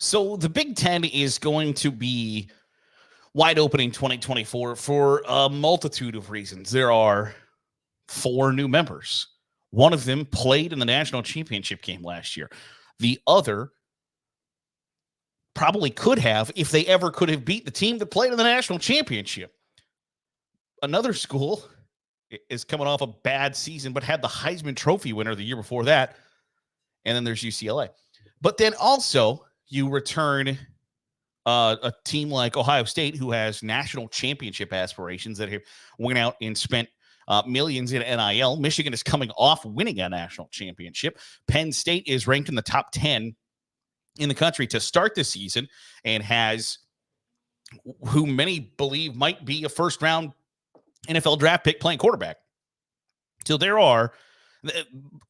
So the Big Ten is going to be wide open in 2024 for a multitude of reasons. There are 4 new members. One of them played in the national championship game last year. The other probably could have, if they ever could have beat the team that played in the national championship. Another school is coming off a bad season, but had the Heisman Trophy winner the year before that. And then there's UCLA. But then also you return a team like Ohio State, who has national championship aspirations, that have went out and spent millions in NIL. Michigan is coming off winning a national championship. Penn State is ranked in the top 10 in the country to start the season and has who many believe might be a first-round NFL draft pick playing quarterback. So there are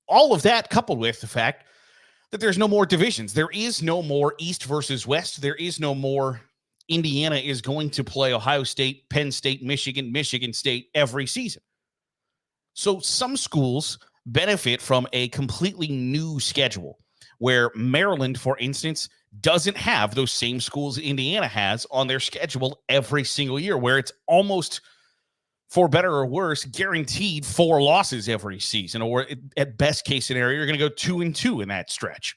all of that coupled with the fact that there's no more divisions. There is no more East versus West. There is no more Indiana is going to play Ohio State, Penn State, Michigan State every season. So some schools benefit from a completely new schedule where Maryland, for instance, doesn't have those same schools Indiana has on their schedule every single year, where it's almost, for better or worse, guaranteed 4 losses every season, or at best case scenario, you're going to go 2-2 in that stretch.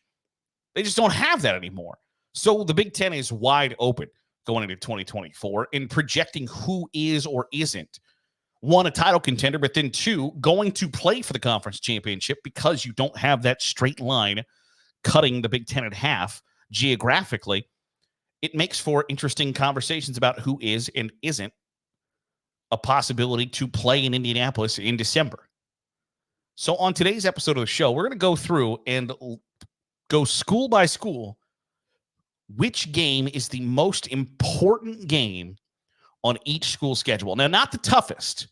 They just don't have that anymore. So the Big Ten is wide open going into 2024 in projecting who is or isn't, 1, a title contender, but then 2, going to play for the conference championship, because you don't have that straight line cutting the Big Ten in half geographically. It makes for interesting conversations about who is and isn't a possibility to play in Indianapolis in December. So on today's episode of the show, we're going to go through and go school by school, which game is the most important game on each school schedule. Now, not the toughest,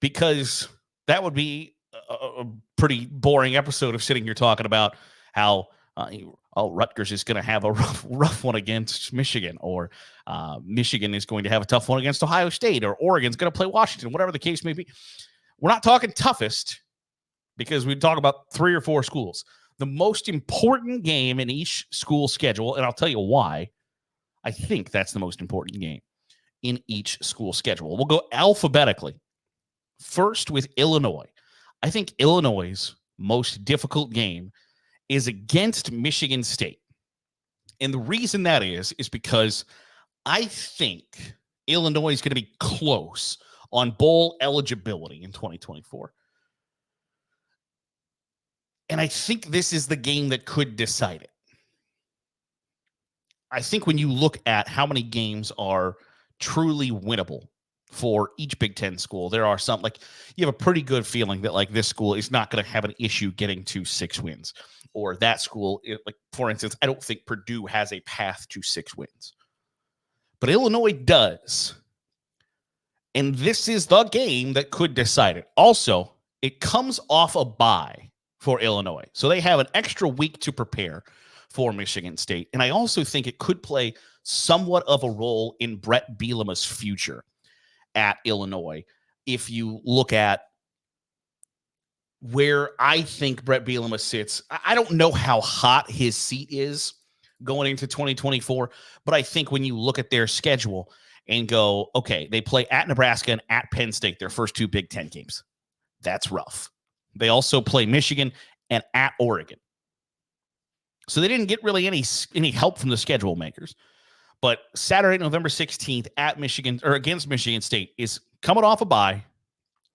because that would be a pretty boring episode of sitting here talking about how Rutgers is going to have a rough one against Michigan, or Michigan is going to have a tough one against Ohio State, or Oregon's going to play Washington, whatever the case may be. We're not talking toughest, because we talk about 3 or 4 schools. The most important game in each school schedule, and I'll tell you why I think that's the most important game in each school schedule. We'll go alphabetically. First with Illinois. I think Illinois' most difficult game is against Michigan State. And the reason that is because I think Illinois is going to be close on bowl eligibility in 2024. And I think this is the game that could decide it. I think when you look at how many games are truly winnable for each Big Ten school, there are some, like, you have a pretty good feeling that, like, this school is not going to have an issue getting to 6 wins. Or that school, like, for instance, I don't think Purdue has a path to 6 wins. But Illinois does. And this is the game that could decide it. Also, it comes off a bye for Illinois. So they have an extra week to prepare for Michigan State. And I also think it could play somewhat of a role in Brett Bielema's future at Illinois. If you look at where I think Brett Bielema sits, I don't know how hot his seat is going into 2024, but I think when you look at their schedule and go, okay, they play at Nebraska and at Penn State, their first 2 Big Ten games. That's rough. They also play Michigan and at Oregon. So they didn't get really any help from the schedule makers. But Saturday, November 16th at Michigan, or against Michigan State, is coming off a bye.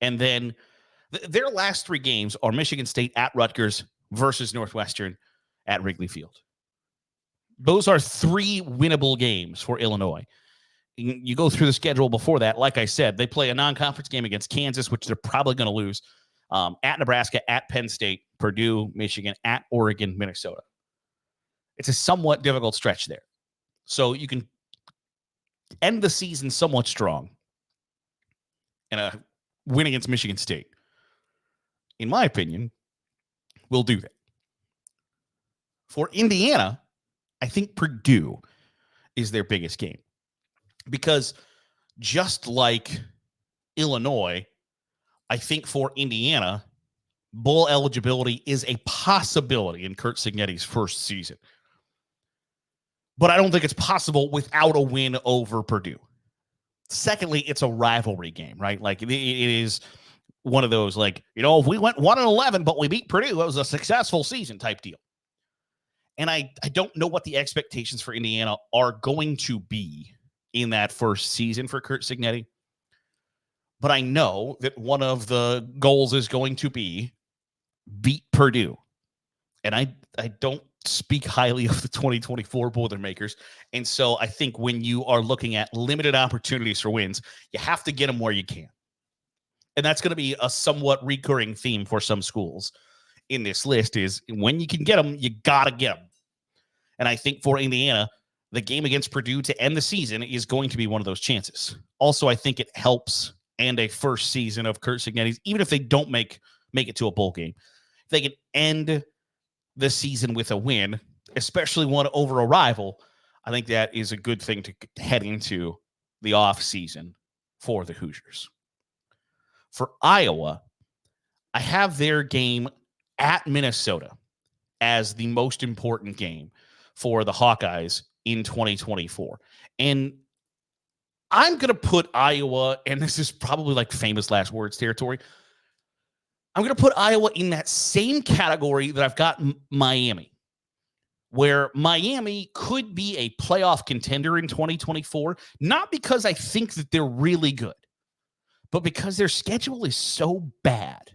And then their last 3 games are Michigan State at Rutgers versus Northwestern at Wrigley Field. Those are 3 winnable games for Illinois. You go through the schedule before that, like I said, they play a non-conference game against Kansas, which they're probably going to lose, at Nebraska, at Penn State, Purdue, Michigan, at Oregon, Minnesota. It's a somewhat difficult stretch there. So you can end the season somewhat strong and a win against Michigan State, in my opinion, will do that. For Indiana, I think Purdue is their biggest game, because just like Illinois, I think for Indiana, bowl eligibility is a possibility in Curt Cignetti's first season. but I don't think it's possible without a win over Purdue. Secondly, it's a rivalry game, right? Like it is one of those, like, if we went 1-11, but we beat Purdue, it was a successful season type deal. And I don't know what the expectations for Indiana are going to be in that first season for Curt Cignetti. But I know that one of the goals is going to be beat Purdue. And I don't speak highly of the 2024 Boilermakers. And so I think when you are looking at limited opportunities for wins, you have to get them where you can. And that's going to be a somewhat recurring theme for some schools in this list is when you can get them, you got to get them. And I think for Indiana, the game against Purdue to end the season is going to be one of those chances. Also, I think it helps and a first season of Curt Cignetti's, even if they don't make it to a bowl game, if they can end the season with a win, especially one over a rival, I think that is a good thing to head into the off season for the Hoosiers. For Iowa, I have their game at Minnesota as the most important game for the Hawkeyes in 2024. And I'm going to put Iowa, and this is probably like famous last words territory, I'm going to put Iowa in that same category that I've got Miami, where Miami could be a playoff contender in 2024, not because I think that they're really good, but because their schedule is so bad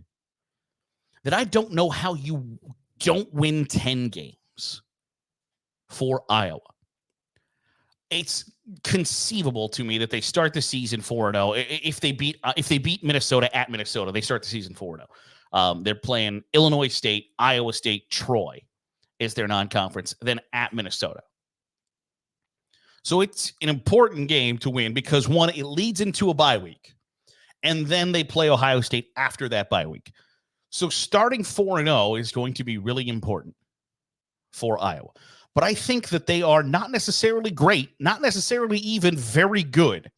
that I don't know how you don't win 10 games for Iowa. It's conceivable to me that they start the season 4-0. If they beat Minnesota at Minnesota, they start the season 4-0. They're playing Illinois State, Iowa State, Troy is their non-conference, then at Minnesota. So it's an important game to win because, one, it leads into a bye week, and then they play Ohio State after that bye week. So starting 4-0 is going to be really important for Iowa. But I think that they are not necessarily great, not necessarily even very good,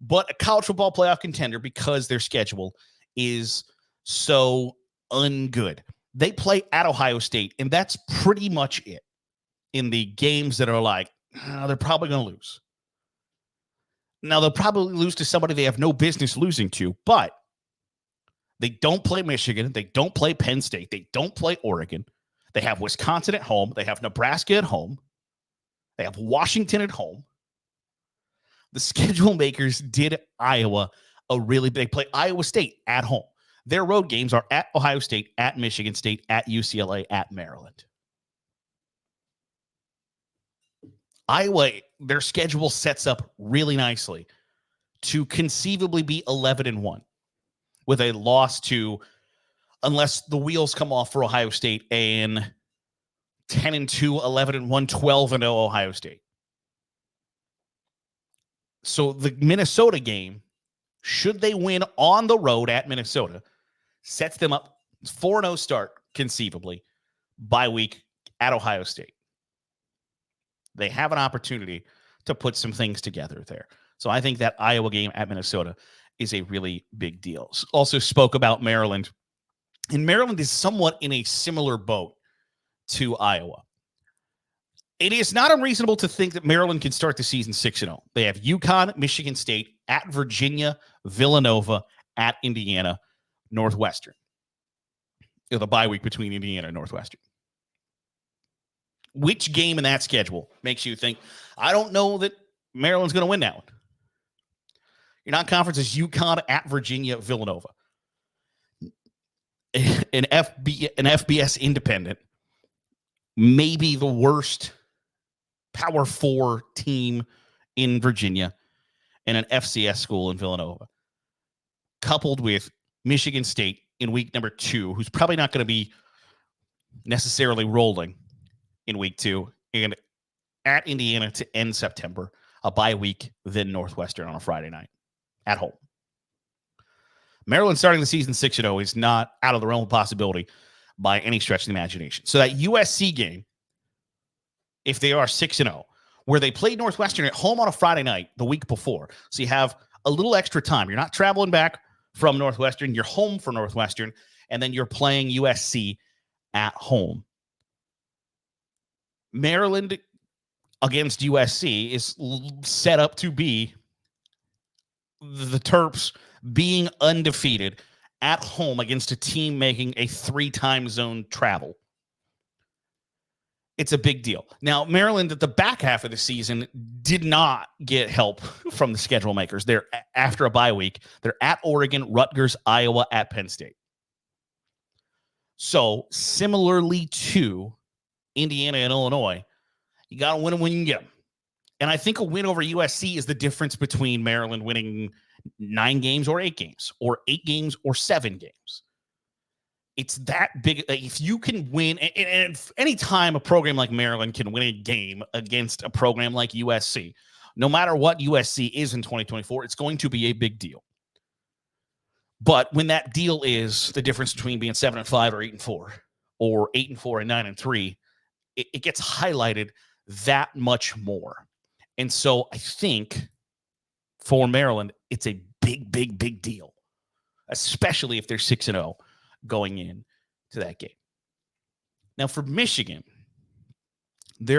but a college football playoff contender because their schedule is so ungood. They play at Ohio State, and that's pretty much it in the games that are like, they're probably going to lose. Now, they'll probably lose to somebody they have no business losing to, but they don't play Michigan. They don't play Penn State. They don't play Oregon. They have Wisconsin at home. They have Nebraska at home. They have Washington at home. The schedule makers did Iowa they play Iowa State at home. Their road games are at Ohio State, at Michigan State, at UCLA, at Maryland. Iowa, their schedule sets up really nicely to conceivably be 11-1 with a loss to, unless the wheels come off for Ohio State, and 10-2, 11-1, 12-0 Ohio State. So the Minnesota game, should they win on the road at Minnesota, sets them up 4-0 start, conceivably, bye week at Ohio State. They have an opportunity to put some things together there. So I think that Iowa game at Minnesota is a really big deal. Also spoke about Maryland. And Maryland is somewhat in a similar boat to Iowa. It is not unreasonable to think that Maryland can start the season 6-0. They have UConn, Michigan State, at Virginia, Villanova, at Indiana, Northwestern. The bye week between Indiana and Northwestern. Which game in that schedule makes you think, I don't know that Maryland's going to win that one? Your non-conference is UConn, at Virginia, Villanova. An FBS independent, maybe the worst Power 4 team in Virginia, and an FCS school in Villanova, coupled with Michigan State in week number 2, who's probably not going to be necessarily rolling in week 2, and at Indiana to end September, a bye week, then Northwestern on a Friday night at home. Maryland starting the season 6-0 is not out of the realm of possibility by any stretch of the imagination. So that USC game, if they are 6-0, where they played Northwestern at home on a Friday night the week before, so you have a little extra time. You're not traveling back from Northwestern. You're home for Northwestern, and then you're playing USC at home. Maryland, against USC is set up to be the Terps being undefeated at home against a team making a 3-time zone travel. It's a big deal. Now, Maryland at the back half of the season did not get help from the schedule makers. They're after a bye week. They're at Oregon, Rutgers, Iowa, at Penn State. So similarly to Indiana and Illinois, you got to win them when you can get them. And I think a win over USC is the difference between Maryland winning 9 games or 8 games, or 8 games or 7 games. It's that big. If you can win, and any time a program like Maryland can win a game against a program like USC, no matter what USC is in 2024, it's going to be a big deal. But when that deal is the difference between being 7-5 or 8-4, or 8-4 and 9-3, it gets highlighted that much more. And so I think for Maryland, it's a big, big, big deal, especially if they're 6-0 going in to that game. Now for Michigan, we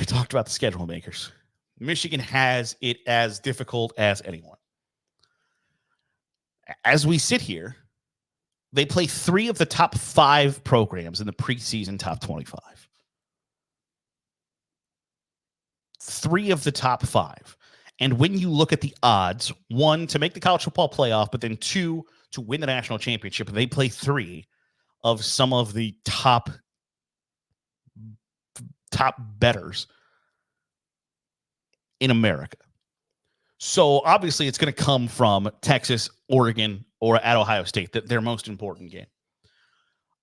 talked about the schedule makers. Michigan has it as difficult as anyone. As we sit here, they play 3 of the top 5 programs in the preseason top 25. 3 of the top 5. And when you look at the odds, 1, to make the college football playoff, but then 2, to win the national championship, they play 3 of some of the top bettors in America. So obviously it's going to come from Texas, Oregon, or at Ohio State, their most important game.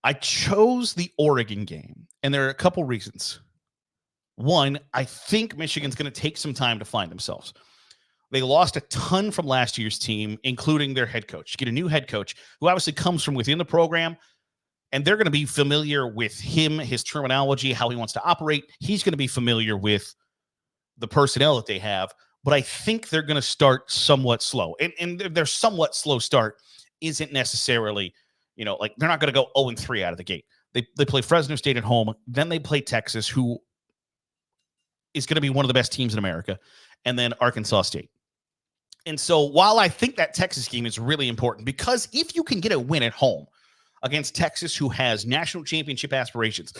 I chose the Oregon game, and there are a couple reasons. 1, I think Michigan's going to take some time to find themselves. They lost a ton from last year's team, including their head coach. Get a new head coach who obviously comes from within the program, and they're going to be familiar with him, his terminology, how he wants to operate. He's going to be familiar with the personnel that they have, but I think they're going to start somewhat slow. And their somewhat slow start isn't necessarily, like they're not going to go 0-3 out of the gate. They play Fresno State at home, then they play Texas, who is going to be one of the best teams in America, and then Arkansas State. And so while I think that Texas game is really important, because if you can get a win at home against Texas, who has national championship aspirations,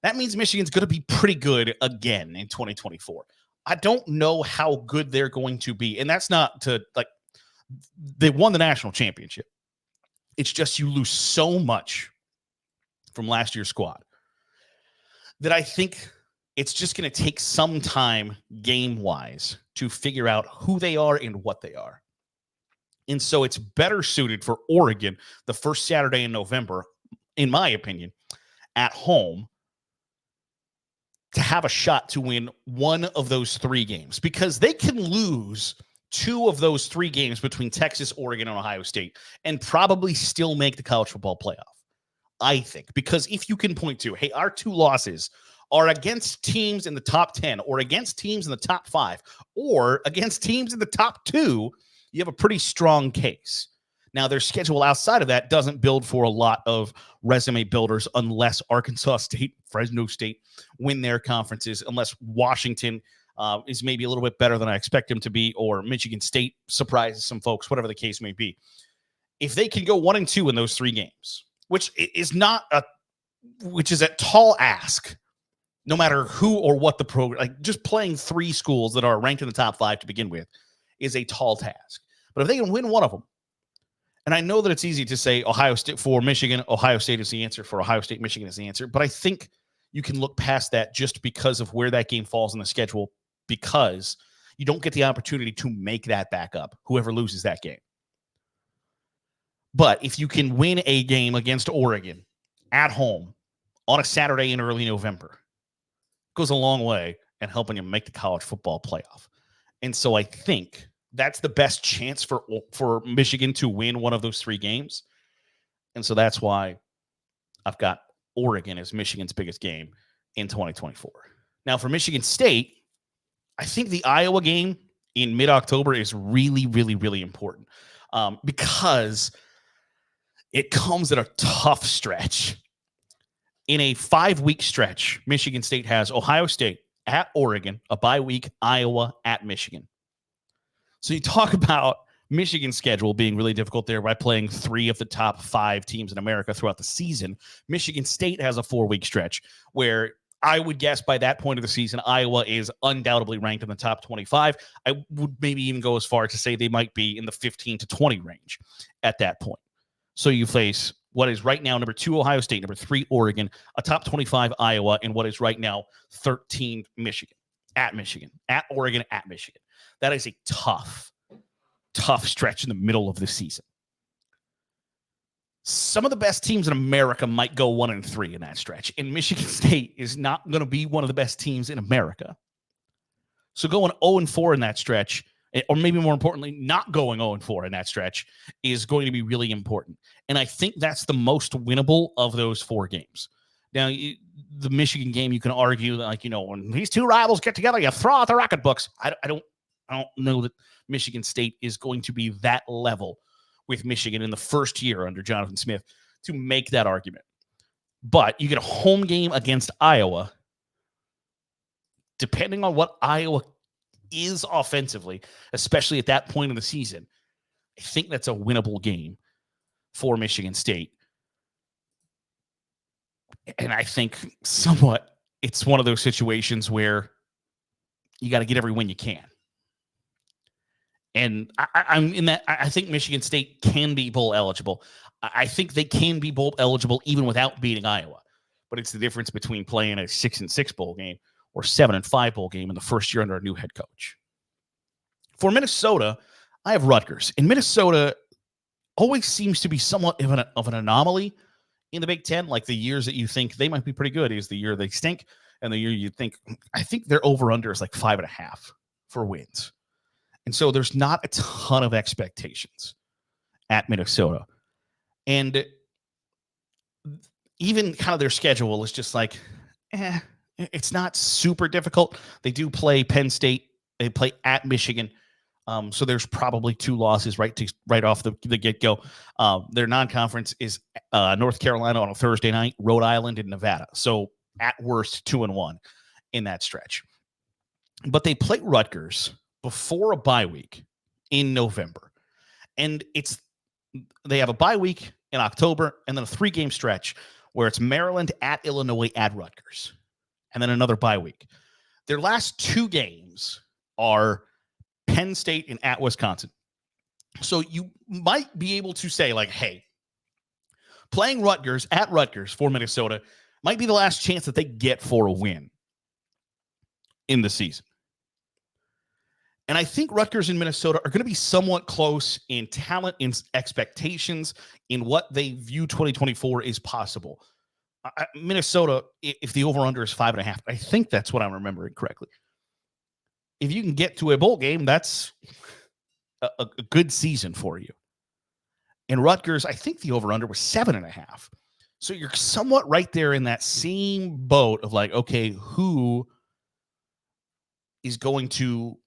that means Michigan's going to be pretty good again in 2024. I don't know how good they're going to be. And that's not to, they won the national championship. It's just you lose so much from last year's squad that I think it's just going to take some time game-wise to figure out who they are and what they are. And so it's better suited for Oregon the first Saturday in November, in my opinion, at home, to have a shot to win one of those 3 games, because they can lose 2 of those 3 games between Texas, Oregon, and Ohio State and probably still make the college football playoff, I think. Because if you can point to, hey, our 2 losses are against teams in the top 10 or against teams in the top 5 or against teams in the top 2, you have a pretty strong case. Now, their schedule outside of that doesn't build for a lot of resume builders unless Arkansas State, Fresno State win their conferences, unless Washington is maybe a little bit better than I expect them to be, or Michigan State surprises some folks, whatever the case may be. If they can go 1-2 in those 3 games, which is a tall ask, no matter who or what the program, like just playing 3 schools that are ranked in the top 5 to begin with is a tall task. But if they can win one of them, and I know that it's easy to say Ohio State for Michigan, Ohio State is the answer, for Ohio State, Michigan is the answer, but I think you can look past that just because of where that game falls in the schedule, because you don't get the opportunity to make that back up, whoever loses that game. But if you can win a game against Oregon at home on a Saturday in early November, it goes a long way in helping you make the college football playoff. And so I think that's the best chance for Michigan to win one of those 3 games. And so that's why I've got Oregon as Michigan's biggest game in 2024. Now, for Michigan State, I think the Iowa game in mid-October is really, really, really important because it comes at a tough stretch In a 5-week stretch, Michigan State has Ohio State, at Oregon, a bye week, Iowa, at Michigan. So you talk about Michigan's schedule being really difficult there by playing 3 of the top 5 teams in America throughout the season. Michigan State has a 4-week stretch where I would guess by that point of the season, Iowa is undoubtedly ranked in the top 25. I would maybe even go as far to say they might be in the 15 to 20 range at that point. So you face what is right now number 2 Ohio State, number 3 Oregon, a top 25 Iowa, and what is right now 13 Michigan, at Oregon, at Michigan. That is a tough stretch in the middle of the season. Some of the best teams in America might go 1-3 in that stretch, and Michigan State is not going to be one of the best teams in America. So going 0-4 in that stretch, or maybe more importantly, not going 0-4 in that stretch, is going to be really important. And I think that's the most winnable of those 4 games. Now, the Michigan game, you can argue that, like, when these 2 rivals get together, you throw out the record books. I don't know that Michigan State is going to be that level with Michigan in the first year under Jonathan Smith to make that argument. But you get a home game against Iowa. Depending on what Iowa is offensively, especially at that point in the season, I think that's a winnable game for Michigan State. And I think somewhat it's one of those situations where you got to get every win you can. And I'm in that. I think Michigan State can be bowl eligible. I think they can be bowl eligible even without beating Iowa. But it's the difference between playing a 6-6 bowl game or 7-5 bowl game in the first year under a new head coach. For Minnesota, I have Rutgers. And Minnesota always seems to be somewhat of an anomaly in the Big Ten. Like the years that you think they might be pretty good is the year they stink. And the year you think, I think their over-under is like 5.5 for wins. And so there's not a ton of expectations at Minnesota. And even kind of their schedule is just like, it's not super difficult. They do play Penn State. They play at Michigan. So there's probably 2 losses right off the get-go. Their non-conference is North Carolina on a Thursday night, Rhode Island, and Nevada. So at worst, 2-1 in that stretch. But they play Rutgers before a bye week in November. And they have a bye week in October and then a 3-game stretch where it's Maryland, at Illinois, at Rutgers, and then another bye week. Their last 2 games are Penn State and at Wisconsin. So you might be able to say, like, hey, playing Rutgers at Rutgers for Minnesota might be the last chance that they get for a win in the season. And I think Rutgers and Minnesota are going to be somewhat close in talent, in expectations, in what they view 2024 is possible. Minnesota, if the over-under is 5.5, I think that's what I'm remembering correctly. If you can get to a bowl game, that's a good season for you. And Rutgers, I think the over-under was 7.5. So you're somewhat right there in that same boat of like, okay, who is going to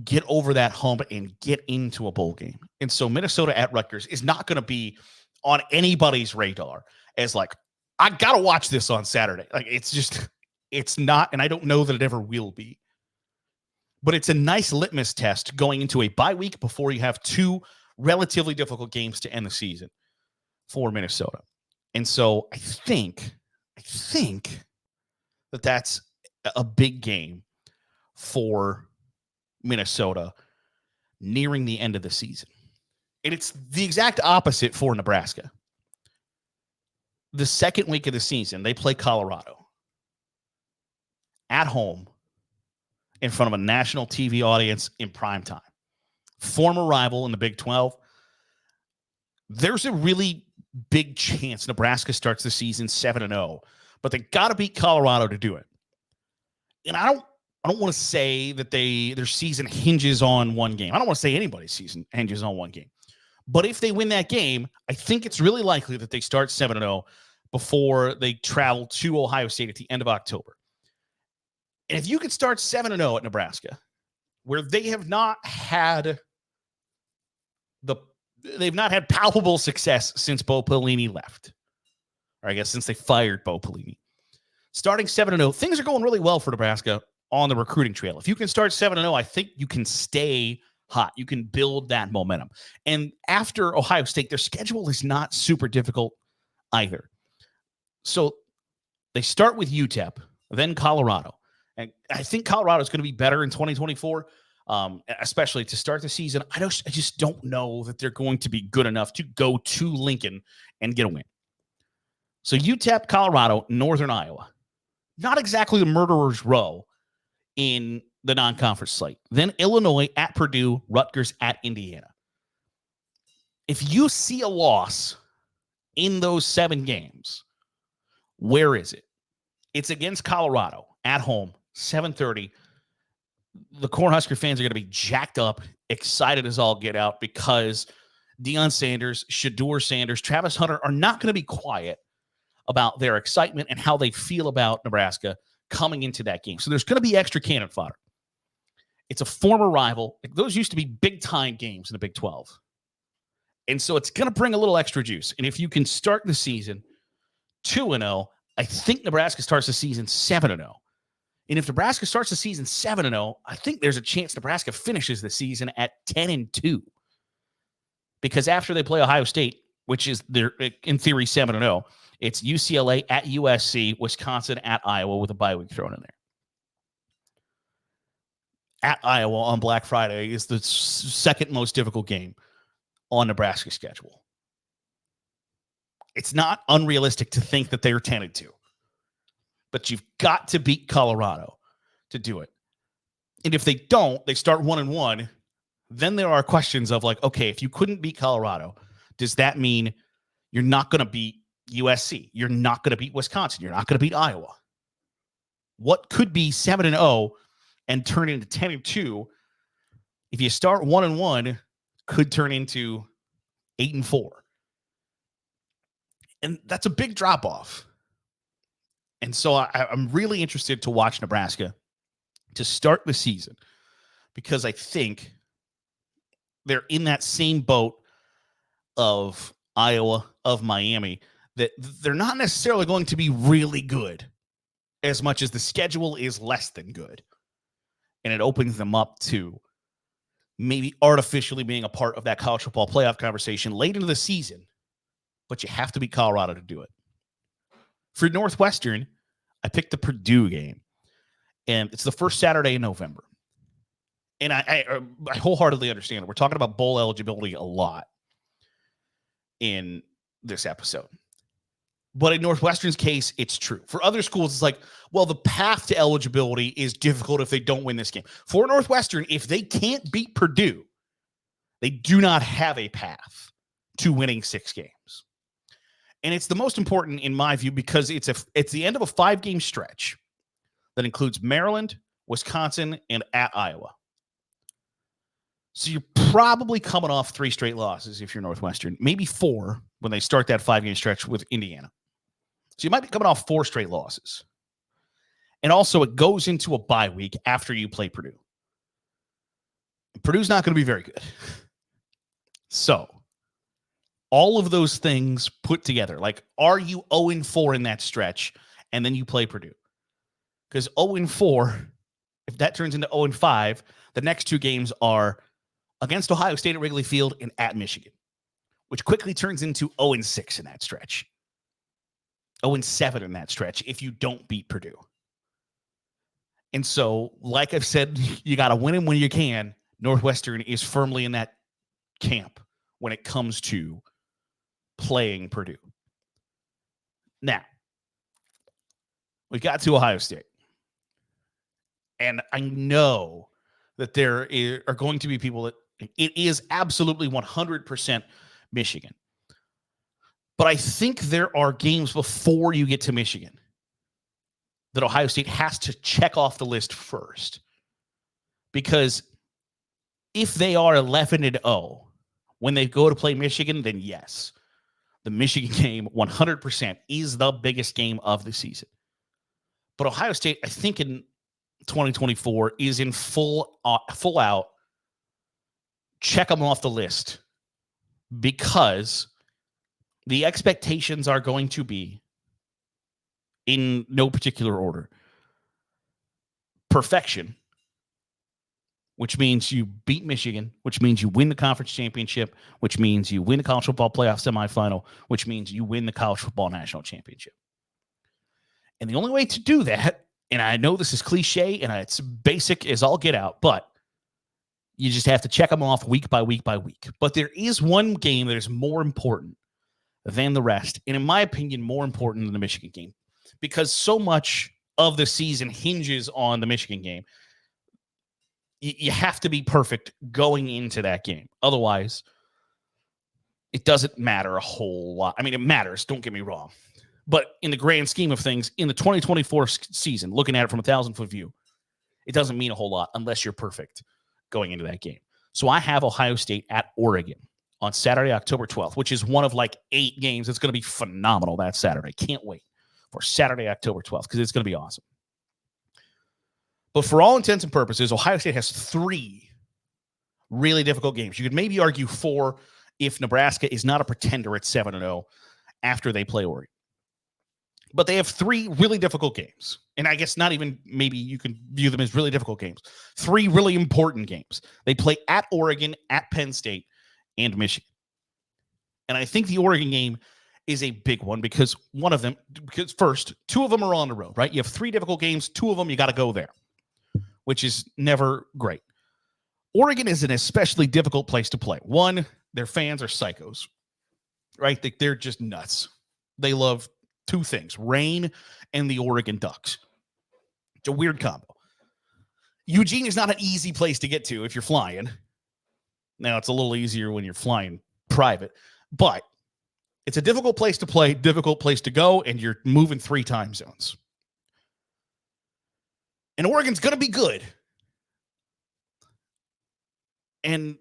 get over that hump and get into a bowl game? And so Minnesota at Rutgers is not going to be on anybody's radar as like, I got to watch this on Saturday. Like, it's not, and I don't know that it ever will be. But it's a nice litmus test going into a bye week before you have 2 relatively difficult games to end the season for Minnesota. And so I think that that's a big game for Minnesota nearing the end of the season. And it's the exact opposite for Nebraska. The second week of the season, they play Colorado at home in front of a national TV audience in prime time. Former rival in the Big 12. There's a really big chance Nebraska starts the season 7-0, but they got to beat Colorado to do it. And I don't want to say that their season hinges on one game. I don't want to say anybody's season hinges on one game. But if they win that game, I think it's really likely that they start 7-0 before they travel to Ohio State at the end of October. And if you could start 7-0 at Nebraska, where they have not had palpable success since Bo Pelini left, or I guess since they fired Bo Pelini, Starting 7-0, things are going really well for Nebraska on the recruiting trail. If you can start 7-0, I think you can stay hot. You can build that momentum. And after Ohio State, their schedule is not super difficult either. So they start with UTEP, then Colorado. And I think Colorado is going to be better in 2024, especially to start the season. I just don't know that they're going to be good enough to go to Lincoln and get a win. So UTEP, Colorado, Northern Iowa. Not exactly the murderer's row in the non-conference slate. Then Illinois at Purdue, Rutgers at Indiana. If you see a loss in those 7 games, where is it? It's against Colorado at home, 7:30. The Cornhusker fans are going to be jacked up, excited as all get out because Deion Sanders, Shedeur Sanders, Travis Hunter are not going to be quiet about their excitement and how they feel about Nebraska coming into that game. So there's going to be extra cannon fodder. It's a former rival. Those used to be big-time games in the Big 12. And so it's going to bring a little extra juice. And if you can start the season 2-0, I think Nebraska starts the season 7-0. And if Nebraska starts the season 7-0, I think there's a chance Nebraska finishes the season at 10-2. Because after they play Ohio State, which is their, in theory, 7-0, it's UCLA at USC, Wisconsin at Iowa with a bye week thrown in there. At Iowa on Black Friday is the second most difficult game on Nebraska's schedule. It's not unrealistic to think that they're 10-2. But you've got to beat Colorado to do it. And if they don't, they start 1-1. Then there are questions of like, okay, if you couldn't beat Colorado, does that mean you're not going to beat USC? You're not going to beat Wisconsin. You're not going to beat Iowa. What could be 7-0 and turn into 10-2 if you start 1-1 could turn into 8-4. And that's a big drop off. And so I'm really interested to watch Nebraska to start the season because I think they're in that same boat of Iowa, of Miami, that they're not necessarily going to be really good as much as the schedule is less than good. And it opens them up to maybe artificially being a part of that college football playoff conversation late into the season. But you have to beat Colorado to do it. For Northwestern, I picked the Purdue game. And it's the first Saturday in November. And I wholeheartedly understand it. We're talking about bowl eligibility a lot in this episode. But in Northwestern's case, it's true. For other schools, it's like, well, the path to eligibility is difficult if they don't win this game. For Northwestern, if they can't beat Purdue, they do not have a path to winning 6 games. And it's the most important in my view because it's the end of a 5-game stretch that includes Maryland, Wisconsin, and at Iowa. So you're probably coming off 3 straight losses if you're Northwestern, maybe 4 when they start that 5-game stretch with Indiana. So you might be coming off 4 straight losses. And also it goes into a bye week after you play Purdue. Purdue's not going to be very good. So all of those things put together, like, are you 0-4 in that stretch and then you play Purdue? Because 0-4, if that turns into 0-5, the next 2 games are against Ohio State at Wrigley Field and at Michigan, which quickly turns into 0-6 in that stretch. 0-7 in that stretch if you don't beat Purdue. And so, like I've said, you got to win them when you can. Northwestern is firmly in that camp when it comes to playing Purdue. Now, we got to Ohio State. And I know that there are going to be people that it is absolutely 100% Michigan. But I think there are games before you get to Michigan that Ohio State has to check off the list first. Because if they are 11-0 when they go to play Michigan, then yes, the Michigan game 100% is the biggest game of the season. But Ohio State, I think in 2024 is in full out check them off the list because the expectations are going to be in no particular order. Perfection, which means you beat Michigan, which means you win the conference championship, which means you win the college football playoff semifinal, which means you win the college football national championship. And the only way to do that, and I know this is cliche and it's basic as all get out, but you just have to check them off week by week by week. But there is one game that is more important than the rest, and in my opinion, more important than the Michigan game, because so much of the season hinges on the Michigan game. You have to be perfect going into that game. Otherwise, it doesn't matter a whole lot. I mean, it matters, don't get me wrong. But in the grand scheme of things, in the 2024 season, looking at it from a 1,000-foot view, it doesn't mean a whole lot unless you're perfect going into that game. So I have Ohio State at Oregon on Saturday, October 12th, which is one of like 8 games. It's going to be phenomenal that Saturday. Can't wait for Saturday, October 12th, because it's going to be awesome. But for all intents and purposes, Ohio State has 3 really difficult games. You could maybe argue 4 if Nebraska is not a pretender at 7-0 after they play Oregon. But they have 3 really difficult games. And I guess not even, maybe you can view them as really difficult games. 3 really important games. They play at Oregon, at Penn State, and Michigan. And I think the Oregon game is a big one because first, 2 of them are on the road, right? You have 3 difficult games, 2 of them you got to go there, which is never great. Oregon is an especially difficult place to play. 1, their fans are psychos, right? They're just nuts. They love 2 things, rain and the Oregon Ducks. It's a weird combo. Eugene is not an easy place to get to if you're flying. Now, it's a little easier when you're flying private, but it's a difficult place to play, difficult place to go, and you're moving 3 time zones. And Oregon's going to be good. And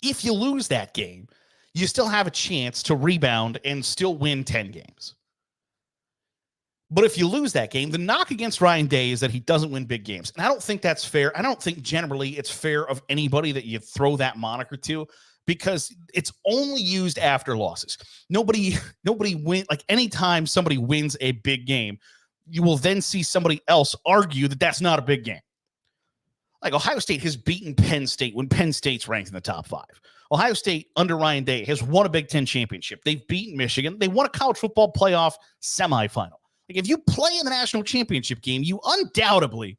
if you lose that game, you still have a chance to rebound and still win 10 games. But if you lose that game, the knock against Ryan Day is that he doesn't win big games. And I don't think that's fair. I don't think generally it's fair of anybody that you throw that moniker to, because it's only used after losses. Nobody win, like anytime somebody wins a big game, you will then see somebody else argue that that's not a big game. Like Ohio State has beaten Penn State when Penn State's ranked in the top 5. Ohio State under Ryan Day has won a Big Ten championship. They've beaten Michigan. They won a college football playoff semifinal. Like if you play in the national championship game, you undoubtedly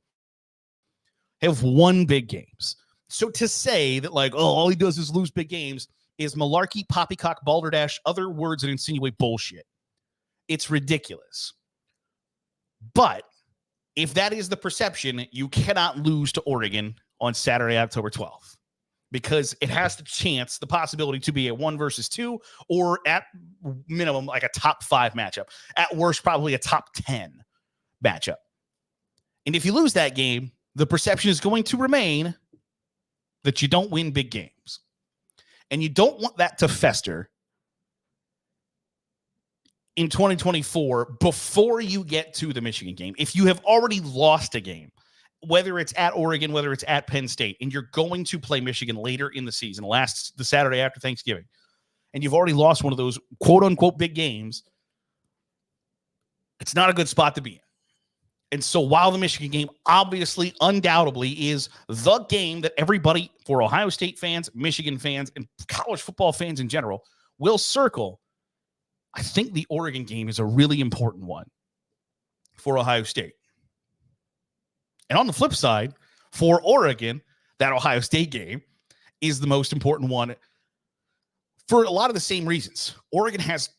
have won big games. So to say that like, oh, all he does is lose big games is malarkey, poppycock, balderdash, other words that insinuate bullshit. It's ridiculous. But if that is the perception, you cannot lose to Oregon on Saturday, October 12th, because it has the possibility to be a 1 versus 2, or at minimum, like a top 5 matchup. At worst, probably a top 10 matchup. And if you lose that game, the perception is going to remain that you don't win big games. And you don't want that to fester in 2024 before you get to the Michigan game. If you have already lost a game, whether it's at Oregon, whether it's at Penn State, and you're going to play Michigan later in the season, the Saturday after Thanksgiving, and you've already lost one of those quote-unquote big games, it's not a good spot to be in. And so while the Michigan game obviously, undoubtedly is the game that everybody, for Ohio State fans, Michigan fans, and college football fans in general, will circle, I think the Oregon game is a really important one for Ohio State. And on the flip side, for Oregon, that Ohio State game is the most important one for a lot of the same reasons. Oregon has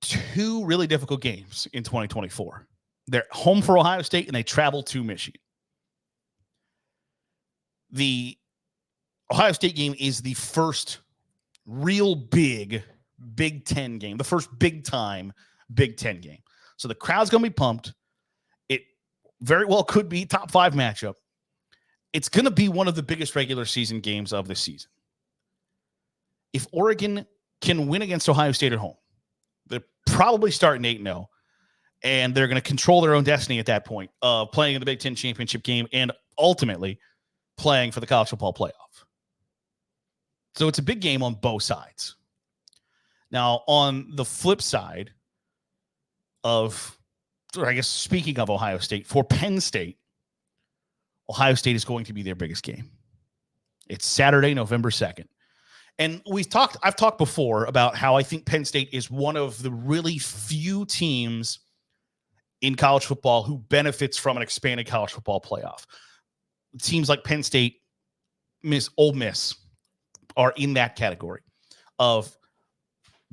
2 really difficult games in 2024. They're home for Ohio State, and they travel to Michigan. The Ohio State game is the first real Big Ten game, the first big-time Big Ten game. So the crowd's going to be pumped. It very well could be top 5 matchup. It's going to be one of the biggest regular season games of the season. If Oregon can win against Ohio State at home, they're probably starting 8-0, and they're going to control their own destiny at that point of playing in the Big Ten championship game and ultimately playing for the college football playoff. So it's a big game on both sides. Now, on the flip side of or I guess speaking of Ohio State, for Penn State, Ohio State is going to be their biggest game. It's Saturday, November 2nd. And I've talked before about how I think Penn State is one of the really few teams in college football who benefits from an expanded college football playoff. Teams like Penn State, Ole Miss are in that category of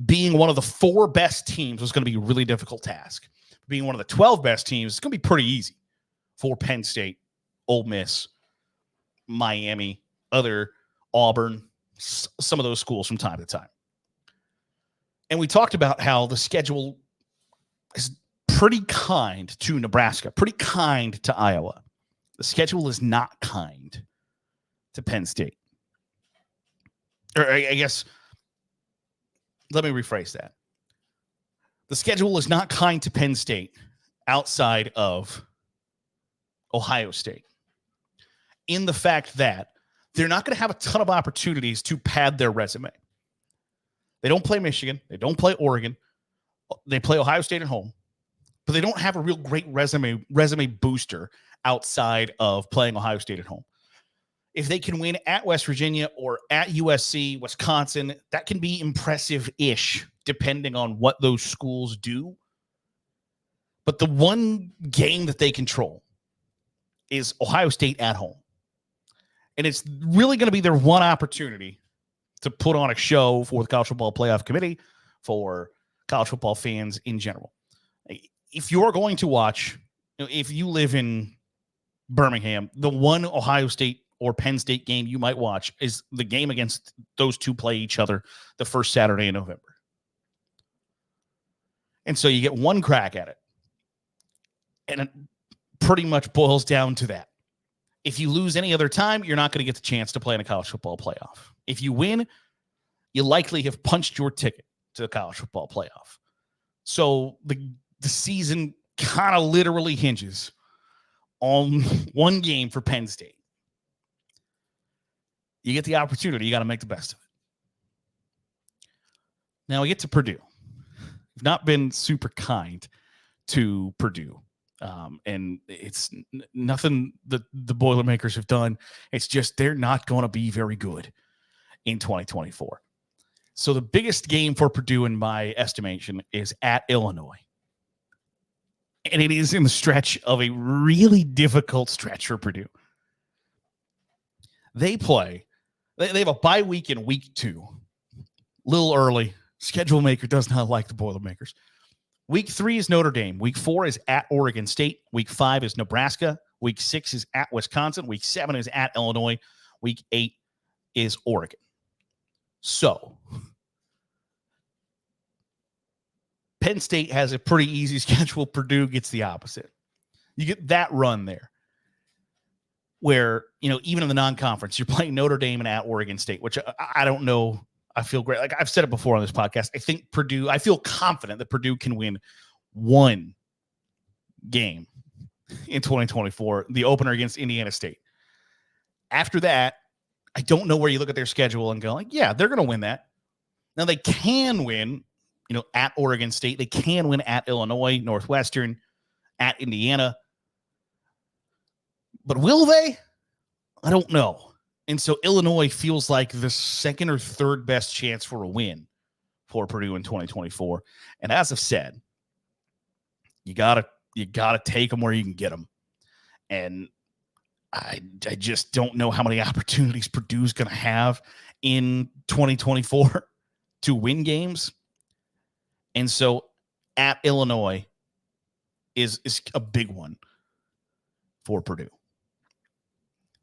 being one of the 4 best teams was going to be a really difficult task. Being one of the 12 best teams is going to be pretty easy for Penn State, Ole Miss, Miami, other Auburn, some of those schools from time to time. And we talked about how the schedule is pretty kind to Nebraska, pretty kind to Iowa. The schedule is not kind to Penn State. Or I guess, let me rephrase that. The schedule is not kind to Penn State outside of Ohio State, in the fact that they're not going to have a ton of opportunities to pad their resume. They don't play Michigan. They don't play Oregon. They play Ohio State at home, but they don't have a real great resume booster outside of playing Ohio State at home. If they can win at West Virginia or at USC, Wisconsin, that can be impressive-ish, depending on what those schools do. But the one game that they control is Ohio State at home. And it's really going to be their one opportunity to put on a show for the College Football Playoff Committee, for college football fans in general. If you're going to watch, if you live in Birmingham, the one Ohio State or Penn State game you might watch is the game against those two play each other the first Saturday in November. And so you get one crack at it. And it pretty much boils down to that. If you lose any other time, you're not going to get the chance to play in a college football playoff. If you win, you likely have punched your ticket to the college football playoff. So the season kind of literally hinges on one game for Penn State. You get the opportunity, you got to make the best of it. Now we get to Purdue. We've not been super kind to Purdue. And it's nothing that the Boilermakers have done. It's just they're not going to be very good in 2024. So the biggest game for Purdue, in my estimation, is at Illinois. And it is in the stretch of a really difficult stretch for Purdue. They have a bye week in week 2. A little early. Schedule maker does not like the Boilermakers. Week 3 is Notre Dame. Week 4 is at Oregon State. Week 5 is Nebraska. Week 6 is at Wisconsin. Week 7 is at Illinois. Week 8 is Oregon. So, Penn State has a pretty easy schedule. Purdue gets the opposite. You get that run there where, even in the non-conference, you're playing Notre Dame and at Oregon State, which I don't know. I feel great. Like I've said it before on this podcast. I feel confident that Purdue can win one game in 2024, the opener against Indiana State. After that, I don't know where you look at their schedule and go like, yeah, they're going to win that. Now they can win, at Oregon State. They can win at Illinois, Northwestern, at Indiana. But will they? I don't know. And so Illinois feels like the second or third best chance for a win for Purdue in 2024. And as I've said, you gotta take them where you can get them. And I just don't know how many opportunities Purdue's going to have in 2024 to win games. And so at Illinois is a big one for Purdue.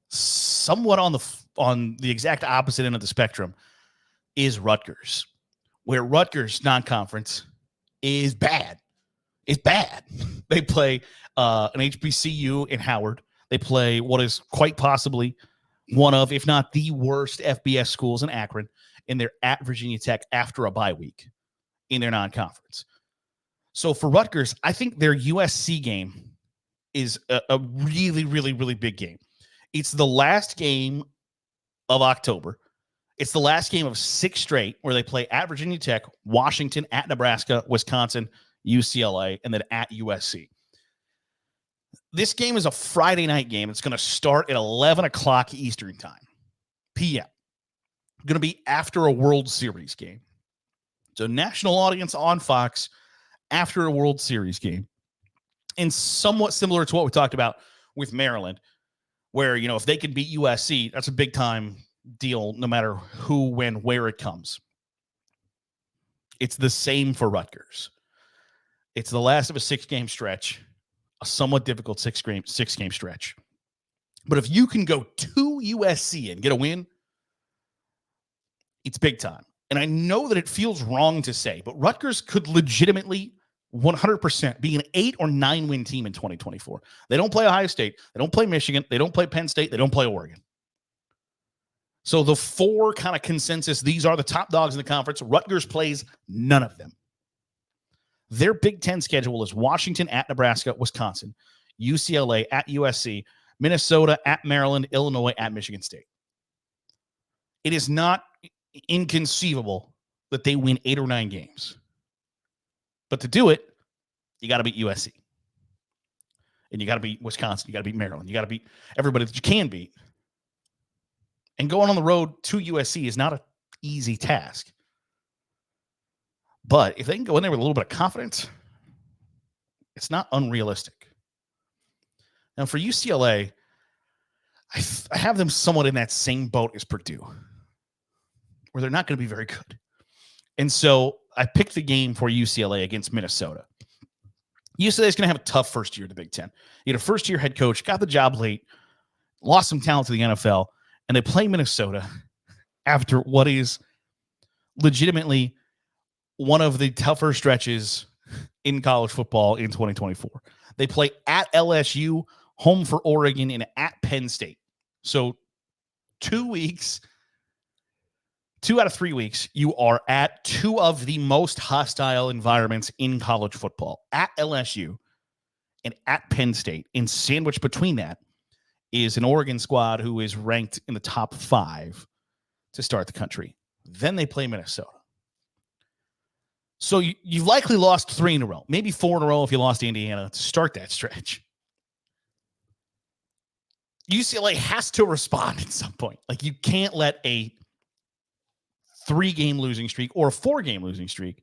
Somewhat on the exact opposite end of the spectrum is Rutgers, where Rutgers non-conference is bad. It's bad. They play an HBCU in Howard. They play what is quite possibly one of, if not the worst FBS schools in Akron, and they're at Virginia Tech after a bye week in their non-conference. So for Rutgers, I think their USC game is a really, really, really big game. It's the last game of October. It's the last game of 6 straight where they play at Virginia Tech, Washington, at Nebraska, Wisconsin, UCLA, and then at USC. This game is a Friday night game. It's going to start at 11 o'clock Eastern time, p.m. Going to be after a World Series game. So national audience on Fox after a World Series game. And somewhat similar to what we talked about with Maryland, where, if they can beat USC, that's a big time deal no matter who, when, where it comes. It's the same for Rutgers. It's the last of a 6-game stretch, a somewhat difficult six-game stretch. But if you can go to USC and get a win, it's big time. And I know that it feels wrong to say, but Rutgers could legitimately 100% be an 8 or 9 win team in 2024. They don't play Ohio State. They don't play Michigan. They don't play Penn State. They don't play Oregon. So the 4 kind of consensus, these are the top dogs in the conference. Rutgers plays none of them. Their Big Ten schedule is Washington at Nebraska, Wisconsin, UCLA at USC, Minnesota at Maryland, Illinois at Michigan State. It is not inconceivable that they win 8 or 9 games. But to do it, you got to beat USC. And you got to beat Wisconsin. You got to beat Maryland. You got to beat everybody that you can beat. And going on the road to USC is not an easy task. But if they can go in there with a little bit of confidence, it's not unrealistic. Now, for UCLA, I have them somewhat in that same boat as Purdue, where they're not going to be very good. And so I picked the game for UCLA against Minnesota. UCLA is going to have a tough first year in the Big Ten. You had a first-year head coach, got the job late, lost some talent to the NFL, and they play Minnesota after what is legitimately one of the tougher stretches in college football in 2024. They play at LSU, home for Oregon, and at Penn State. So 2 weeks, 2 out of 3 weeks, you are at 2 of the most hostile environments in college football, at LSU and at Penn State. And sandwiched between that is an Oregon squad who is ranked in the top 5 to start the country. Then they play Minnesota. So you've likely lost 3 in a row, maybe 4 in a row if you lost to Indiana to start that stretch. UCLA has to respond at some point. Like, you can't let a 3-game losing streak or a 4-game losing streak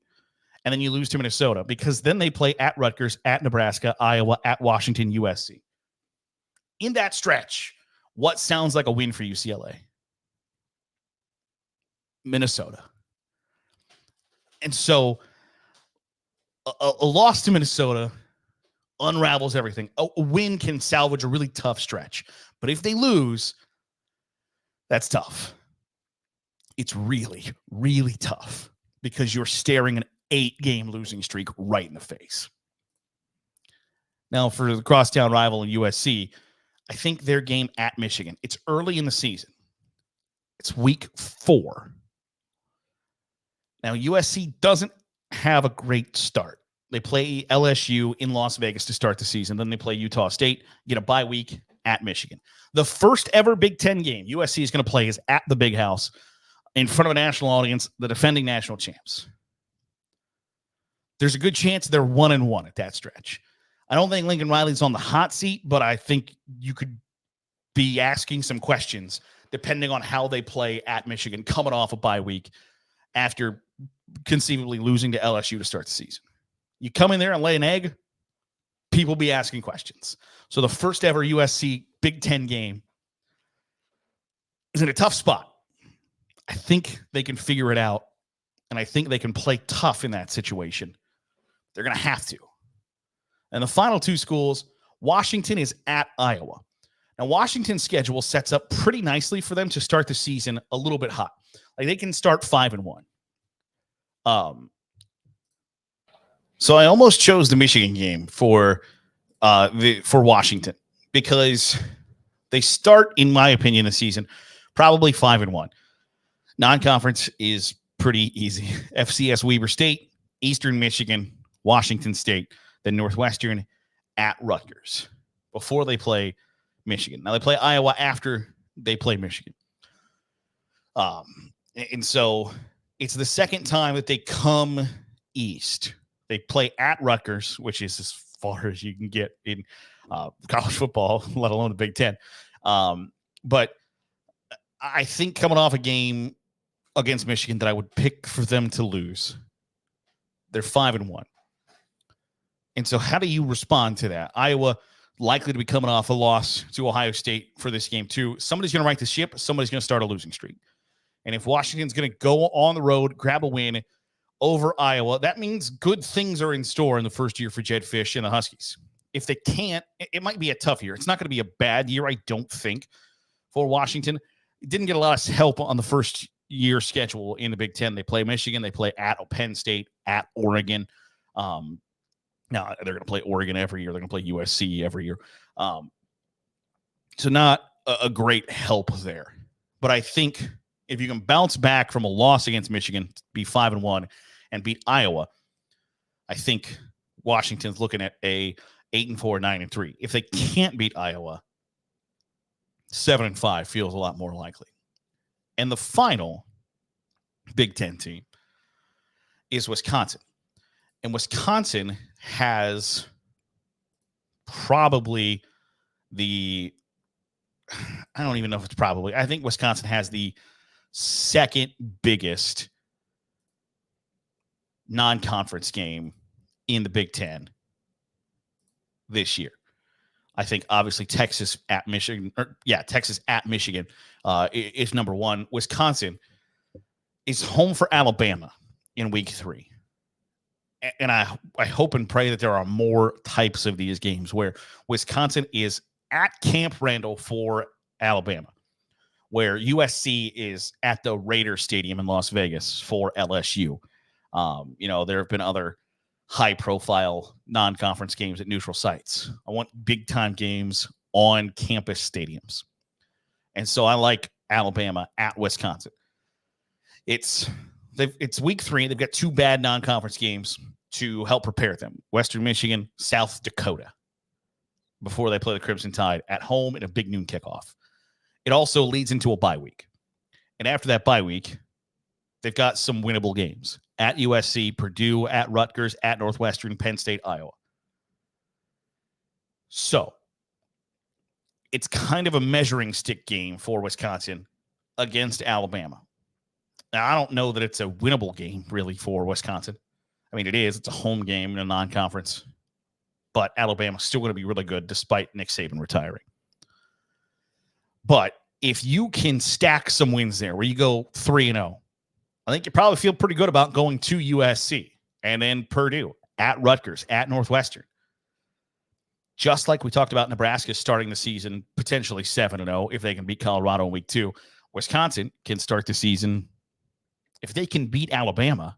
and then you lose to Minnesota, because then they play at Rutgers, at Nebraska, Iowa, at Washington, USC. In that stretch, what sounds like a win for UCLA? Minnesota. And so a loss to Minnesota unravels everything. A win can salvage a really tough stretch. But if they lose, that's tough. It's really, really tough because you're staring an 8-game losing streak right in the face. Now, for the crosstown rival in USC, I think their game at Michigan, it's early in the season. It's week 4. Now, USC doesn't have a great start. They play LSU in Las Vegas to start the season. Then they play Utah State, get a bye week at Michigan. The first ever Big Ten game USC is going to play is at the Big House in front of a national audience, the defending national champs. There's a good chance they're 1-1 at that stretch. I don't think Lincoln Riley's on the hot seat, but I think you could be asking some questions depending on how they play at Michigan coming off a bye week after conceivably losing to LSU to start the season. You come in there and lay an egg, people be asking questions. So the first ever USC Big Ten game is in a tough spot. I think they can figure it out, and I think they can play tough in that situation. They're going to have to. And the final 2 schools, Washington is at Iowa. Now, Washington's schedule sets up pretty nicely for them to start the season a little bit hot. Like, they can start 5-1. So I almost chose the Michigan game for Washington because they start, in my opinion, the season probably 5-1. Non-conference is pretty easy. FCS Weber State, Eastern Michigan, Washington State, then Northwestern at Rutgers before they play Michigan. Now they play Iowa after they play Michigan. And so it's the second time that they come east. They play at Rutgers, which is as far as you can get in college football, let alone the Big Ten. But I think coming off a game against Michigan that I would pick for them to lose, they're 5-1. And so how do you respond to that? Iowa likely to be coming off a loss to Ohio State for this game too. Somebody's going to right the ship. Somebody's going to start a losing streak. And if Washington's going to go on the road, grab a win over Iowa, that means good things are in store in the first year for Jed Fish and the Huskies. If they can't, it might be a tough year. It's not going to be a bad year, I don't think, for Washington. It didn't get a lot of help on the first year schedule in the Big Ten. They play Michigan. They play at Penn State, at Oregon. Now, they're going to play Oregon every year. They're going to play USC every year. So not a great help there. But I think if you can bounce back from a loss against Michigan, be 5-1, and beat Iowa, I think Washington's looking at a 8-4, 9-3. If they can't beat Iowa, 7-5 feels a lot more likely. And the final Big Ten team is Wisconsin. And Wisconsin has probably I don't even know if it's probably, I think Wisconsin has the second biggest non-conference game in the Big Ten this year. I think obviously Texas at Michigan is number one. Wisconsin is home for Alabama in week 3. And I hope and pray that there are more types of these games where Wisconsin is at Camp Randall for Alabama, where USC is at the Raider Stadium in Las Vegas for LSU. There have been other high-profile non-conference games at neutral sites. I want big-time games on campus stadiums. And so I like Alabama at Wisconsin. It's week 3. They've got 2 bad non-conference games to help prepare them. Western Michigan, South Dakota, before they play the Crimson Tide at home in a big noon kickoff. It also leads into a bye week. And after that bye week, they've got some winnable games. At USC, Purdue, at Rutgers, at Northwestern, Penn State, Iowa. So, it's kind of a measuring stick game for Wisconsin against Alabama. Now, I don't know that it's a winnable game, really, for Wisconsin. I mean, it is. It's a home game in a non-conference. But Alabama's still going to be really good despite Nick Saban retiring. But if you can stack some wins there where you go 3-0, I think you probably feel pretty good about going to USC and then Purdue, at Rutgers, at Northwestern. Just like we talked about Nebraska starting the season potentially 7-0 if they can beat Colorado in week 2. Wisconsin can start the season if they can beat Alabama.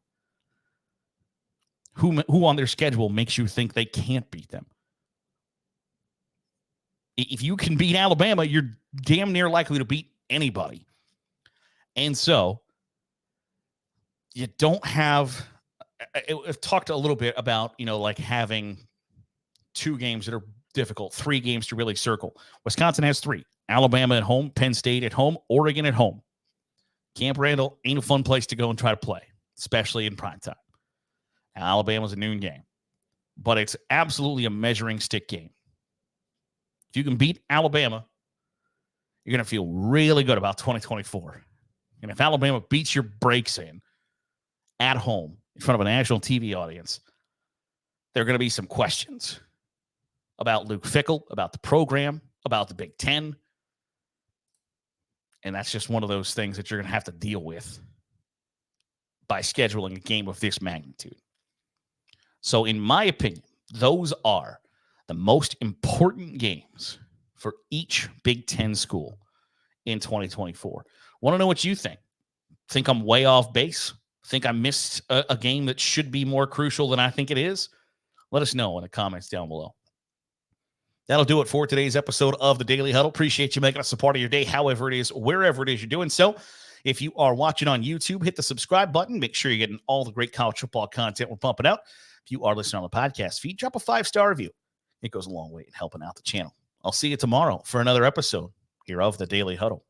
Who on their schedule makes you think they can't beat them? If you can beat Alabama, you're damn near likely to beat anybody. And so you don't have – I've talked a little bit about, having 2 games that are difficult, 3 games to really circle. Wisconsin has 3. Alabama at home, Penn State at home, Oregon at home. Camp Randall ain't a fun place to go and try to play, especially in prime time. Alabama's a noon game. But it's absolutely a measuring stick game. If you can beat Alabama, you're going to feel really good about 2024. And if Alabama beats your brakes in at home in front of a national TV audience, there are going to be some questions about Luke Fickell, about the program, about the Big Ten. And that's just one of those things that you're going to have to deal with by scheduling a game of this magnitude. So in my opinion, those are the most important games for each Big Ten school in 2024. Want to know what you think? Think I'm way off base? Think I missed a game that should be more crucial than I think it is? Let us know in the comments down below. That'll do it for today's episode of the Daily Huddle. Appreciate you making us a part of your day, however it is, wherever it is you're doing so. If you are watching on YouTube, hit the subscribe button. Make sure you're getting all the great college football content we're pumping out. If you are listening on the podcast feed, drop a 5-star review. It goes a long way in helping out the channel. I'll see you tomorrow for another episode here of the Daily Huddle.